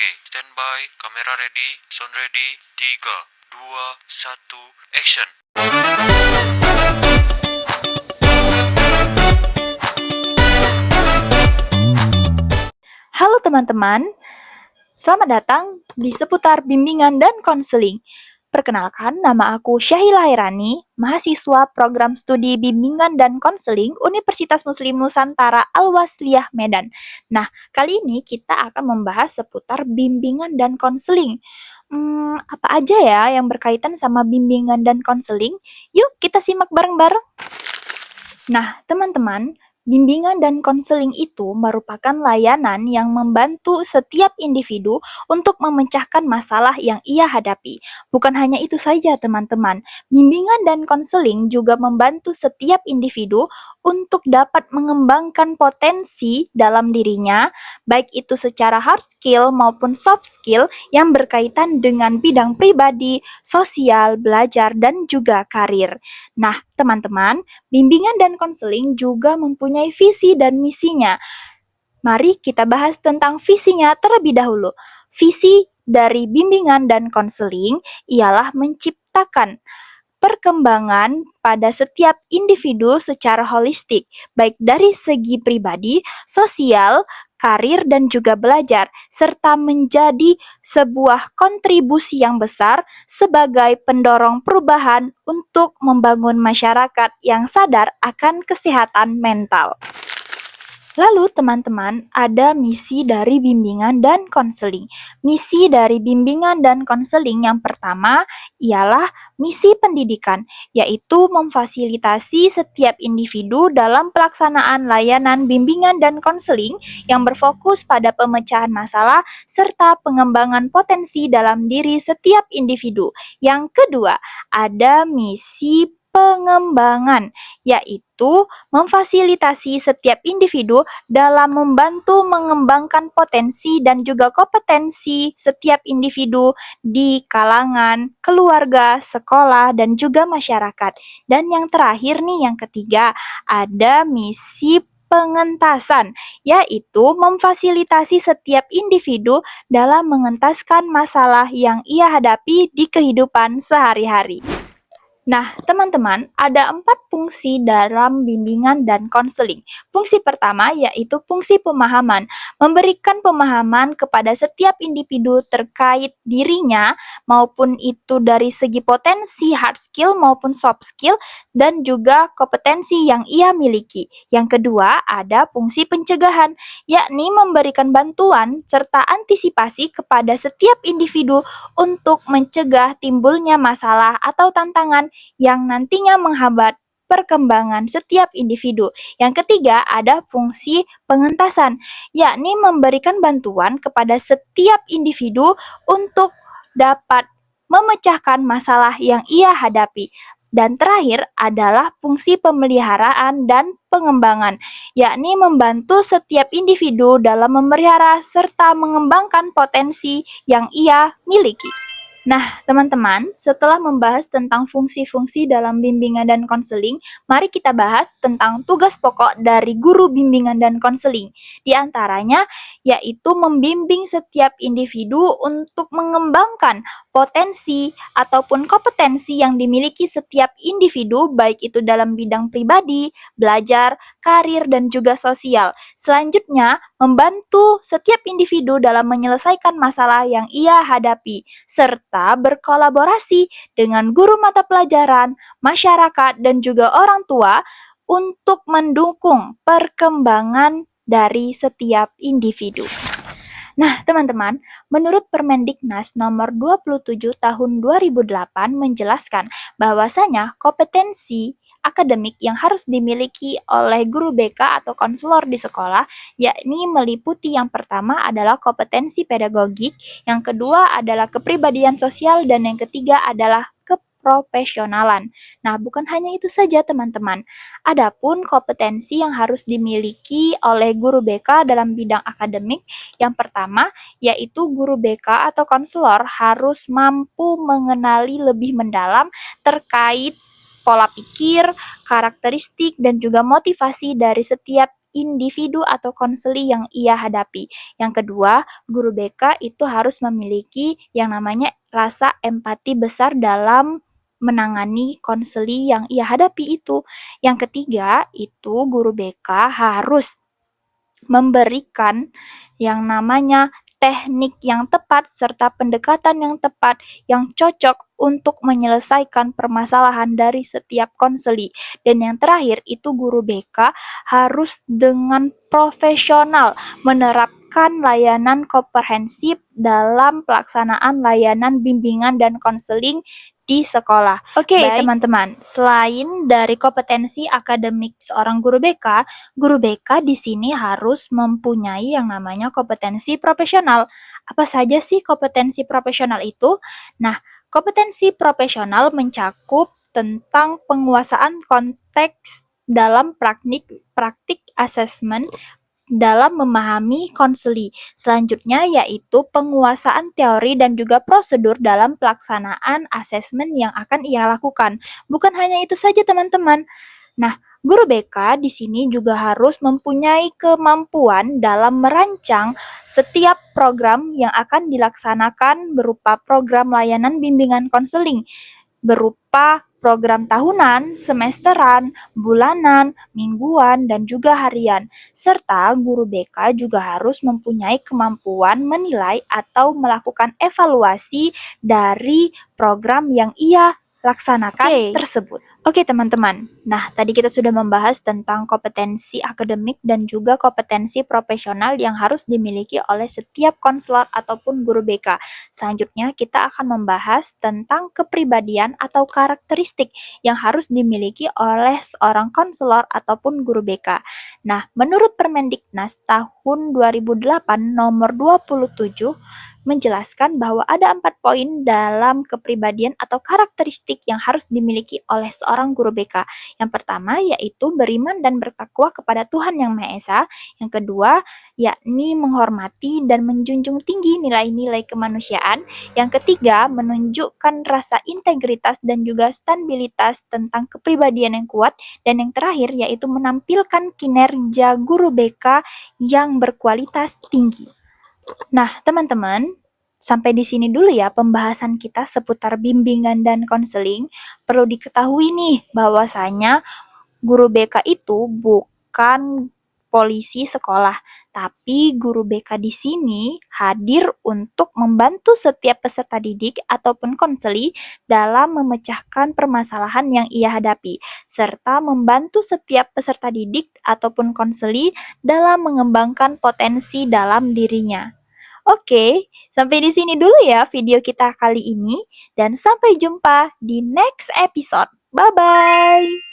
Oke, standby, kamera ready, sound ready, 3, 2, 1, action. Halo teman-teman, selamat datang di seputar bimbingan dan konseling. Perkenalkan, nama aku Syahila Hairani, mahasiswa program studi bimbingan dan konseling Universitas Muslim Nusantara Al-Wasliyah Medan. Nah, kali ini kita akan membahas seputar bimbingan dan konseling. Apa aja ya yang berkaitan sama bimbingan dan konseling? Yuk kita simak bareng-bareng. Nah, teman-teman, bimbingan dan konseling itu merupakan layanan yang membantu setiap individu untuk memecahkan masalah yang ia hadapi. Bukan hanya itu saja, teman-teman. Bimbingan dan konseling juga membantu setiap individu untuk dapat mengembangkan potensi dalam dirinya, baik itu secara hard skill maupun soft skill yang berkaitan dengan bidang pribadi, sosial, belajar, dan juga karir. Nah, teman-teman, bimbingan dan konseling juga mempunyai visi dan misinya. Mari kita bahas tentang visinya terlebih dahulu. Visi dari bimbingan dan konseling ialah menciptakan perkembangan pada setiap individu secara holistik, baik dari segi pribadi, sosial, karir, dan juga belajar, serta menjadi sebuah kontribusi yang besar sebagai pendorong perubahan untuk membangun masyarakat yang sadar akan kesehatan mental. Lalu teman-teman, ada misi dari bimbingan dan konseling. Misi dari bimbingan dan konseling yang pertama ialah misi pendidikan, yaitu memfasilitasi setiap individu dalam pelaksanaan layanan bimbingan dan konseling yang berfokus pada pemecahan masalah serta pengembangan potensi dalam diri setiap individu. Yang kedua, ada misi pengembangan, yaitu memfasilitasi setiap individu dalam membantu mengembangkan potensi dan juga kompetensi setiap individu di kalangan keluarga, sekolah, dan juga masyarakat. Dan yang terakhir nih, yang ketiga, ada misi pengentasan, yaitu memfasilitasi setiap individu dalam mengentaskan masalah yang ia hadapi di kehidupan sehari-hari. Nah, teman-teman, ada 4 fungsi dalam bimbingan dan konseling. Fungsi pertama yaitu fungsi pemahaman, memberikan pemahaman kepada setiap individu terkait dirinya, maupun itu dari segi potensi hard skill maupun soft skill, dan juga kompetensi yang ia miliki. Yang kedua, ada fungsi pencegahan, yakni memberikan bantuan serta antisipasi kepada setiap individu untuk mencegah timbulnya masalah atau tantangan yang nantinya menghambat perkembangan setiap individu. Yang ketiga, ada fungsi pengentasan, yakni memberikan bantuan kepada setiap individu untuk dapat memecahkan masalah yang ia hadapi. Dan terakhir adalah fungsi pemeliharaan dan pengembangan, yakni membantu setiap individu dalam memelihara serta mengembangkan potensi yang ia miliki. Nah, teman-teman, setelah membahas tentang fungsi-fungsi dalam bimbingan dan konseling, mari kita bahas tentang tugas pokok dari guru bimbingan dan konseling. Di antaranya, yaitu membimbing setiap individu untuk mengembangkan potensi ataupun kompetensi yang dimiliki setiap individu, baik itu dalam bidang pribadi, belajar, karir, dan juga sosial. Selanjutnya, membantu setiap individu dalam menyelesaikan masalah yang ia hadapi, serta berkolaborasi dengan guru mata pelajaran, masyarakat, dan juga orang tua untuk mendukung perkembangan dari setiap individu. Nah, teman-teman, menurut Permendiknas nomor 27 tahun 2008 menjelaskan bahwasanya kompetensi akademik yang harus dimiliki oleh guru BK atau konselor di sekolah, yakni meliputi yang pertama adalah kompetensi pedagogik, yang kedua adalah kepribadian sosial, dan yang ketiga adalah keprofesionalan. Nah, bukan hanya itu saja, teman-teman. Adapun kompetensi yang harus dimiliki oleh guru BK dalam bidang akademik, yang pertama yaitu guru BK atau konselor harus mampu mengenali lebih mendalam terkait pola pikir, karakteristik, dan juga motivasi dari setiap individu atau konseli yang ia hadapi. Yang kedua, guru BK itu harus memiliki yang namanya rasa empati besar dalam menangani konseli yang ia hadapi itu. Yang ketiga, itu guru BK harus memberikan yang namanya teknik yang tepat serta pendekatan yang tepat yang cocok untuk menyelesaikan permasalahan dari setiap konseli. Dan yang terakhir itu guru BK harus dengan profesional menerapkan layanan komprehensif dalam pelaksanaan layanan bimbingan dan konseling di sekolah. Oke, teman-teman, selain dari kompetensi akademik seorang guru BK di sini harus mempunyai yang namanya kompetensi profesional. Apa saja sih kompetensi profesional itu? Nah, kompetensi profesional mencakup tentang penguasaan konteks dalam praktik asesmen dalam memahami konseli. Selanjutnya yaitu penguasaan teori dan juga prosedur dalam pelaksanaan asesmen yang akan ia lakukan. Bukan hanya itu saja, teman-teman. Nah, guru BK di sini juga harus mempunyai kemampuan dalam merancang setiap program yang akan dilaksanakan berupa program layanan bimbingan konseling, berupa program tahunan, semesteran, bulanan, mingguan, dan juga harian. Serta guru BK juga harus mempunyai kemampuan menilai atau melakukan evaluasi dari program yang ia laksanakan tersebut. Oke, teman-teman. Nah, tadi kita sudah membahas tentang kompetensi akademik dan juga kompetensi profesional yang harus dimiliki oleh setiap konselor ataupun guru BK. Selanjutnya, kita akan membahas tentang kepribadian atau karakteristik yang harus dimiliki oleh seorang konselor ataupun guru BK. Nah, menurut Permendiknas tahun 2008 nomor 27 menjelaskan bahwa ada 4 poin dalam kepribadian atau karakteristik yang harus dimiliki oleh seorang guru BK. Yang pertama yaitu beriman dan bertakwa kepada Tuhan Yang Maha Esa. Yang kedua yakni menghormati dan menjunjung tinggi nilai-nilai kemanusiaan. Yang ketiga menunjukkan rasa integritas dan juga stabilitas tentang kepribadian yang kuat. Dan yang terakhir yaitu menampilkan kinerja guru BK yang berkualitas tinggi. Nah, teman-teman, sampai di sini dulu ya pembahasan kita seputar bimbingan dan konseling. Perlu diketahui nih bahwasanya guru BK itu bukan polisi sekolah, tapi guru BK di sini hadir untuk membantu setiap peserta didik ataupun konseli dalam memecahkan permasalahan yang ia hadapi, serta membantu setiap peserta didik ataupun konseli dalam mengembangkan potensi dalam dirinya. Oke, sampai di sini dulu ya video kita kali ini dan sampai jumpa di next episode. Bye-bye!